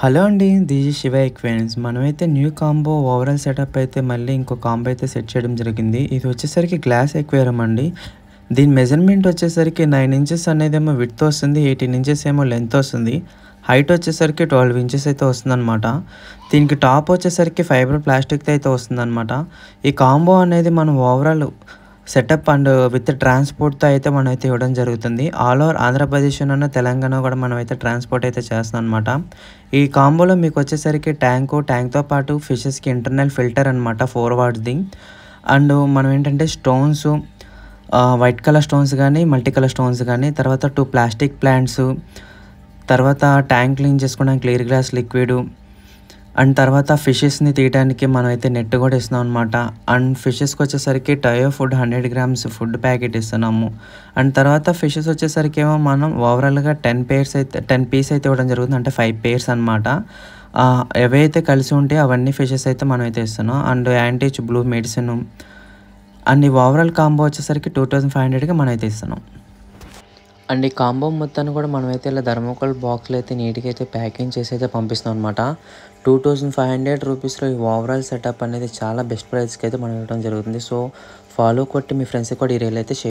Hello అండి. This is Shiva ఎక్వేన్స్. మనమైతే న్యూ కాంబో ఓవరాల్ సెటప్ అయితే మళ్ళీ ఇంకో కాంబో అయితే సెట్ చేయడం జరిగింది. ఇది వచ్చేసరికి గ్లాస్ ఎక్వేరియం అండి. దీని మెజర్మెంట్ వచ్చేసరికి 9 ఇంచెస్ అనేదేమో విడ్త్ వస్తుంది. 18 ఇంచెస్ ఏమో లెంత్ వస్తుంది. హైట్ వచ్చేసరికి 12 ఇంచెస్ అయితే వస్తుందన్నమాట. దీనికి టాప్ వచ్చేసరికి ఫైబర్ ప్లాస్టిక్తో అయితే వస్తుందన్నమాట. ఈ కాంబో అనేది మనం ఓవరాల్ సెటప్ అండ్ విత్ ట్రాన్స్పోర్ట్తో అయితే మనం అయితే ఇవ్వడం జరుగుతుంది. ఆల్ ఓవర్ ఆంధ్రప్రదేశ్లోనూ తెలంగాణ కూడా మనం అయితే ట్రాన్స్పోర్ట్ అయితే చేస్తాం అనమాట. ఈ కాంబోలో మీకు వచ్చేసరికి ట్యాంక్తో పాటు ఫిషెస్కి ఇంటర్నల్ ఫిల్టర్ అనమాట 4 వాట్స్ది. అండ్ మనం ఏంటంటే స్టోన్స్, వైట్ కలర్ స్టోన్స్ కానీ మల్టీ కలర్ స్టోన్స్ కానీ, తర్వాత 2 ప్లాస్టిక్ ప్లాంట్స్, తర్వాత ట్యాంక్ క్లీన్ చేసుకోవడానికి క్లియర్ గ్లాస్ లిక్విడ్, అండ్ తర్వాత ఫిషెస్ని తీయడానికి మనం అయితే నెట్ కూడా ఇస్తున్నాం అనమాట. అండ్ ఫిషెస్కి వచ్చేసరికి టయో ఫుడ్ 100 గ్రామ్స్ ఫుడ్ ప్యాకెట్ ఇస్తున్నాము. అండ్ తర్వాత ఫిషెస్ వచ్చేసరికి ఏమో మనం ఓవరాల్గా 10 పీస్ అయితే ఇవ్వడం జరుగుతుంది. అంటే 5 పేర్స్ అనమాట. ఏవైతే కలిసి ఉంటాయో అవన్నీ ఫిషెస్ అయితే మనం అయితే ఇస్తున్నాం. అండ్ యాంటీచ్ బ్లూ మెడిసిన్ అండ్ ఈ ఓవరాల్ కాంబో వచ్చేసరికి 2500కి మనం అయితే ఇస్తున్నాం. అండ్ ఈ కాంబో మొత్తాన్ని కూడా మనమైతే ఇలా థర్మోకోల్ బాక్స్లో అయితే నీట్గా అయితే ప్యాకింగ్ చేసి అయితే పంపిస్తాం అనమాట. 2500 రూపీస్లో ఈ ఓవరాల్ సెటప్ అనేది చాలా బెస్ట్ ప్రైస్కి అయితే మనం ఇవ్వడం జరుగుతుంది. సో ఫాలో కొట్టి మీ ఫ్రెండ్స్కి కూడా ఈ రీల్ అయితే షేర్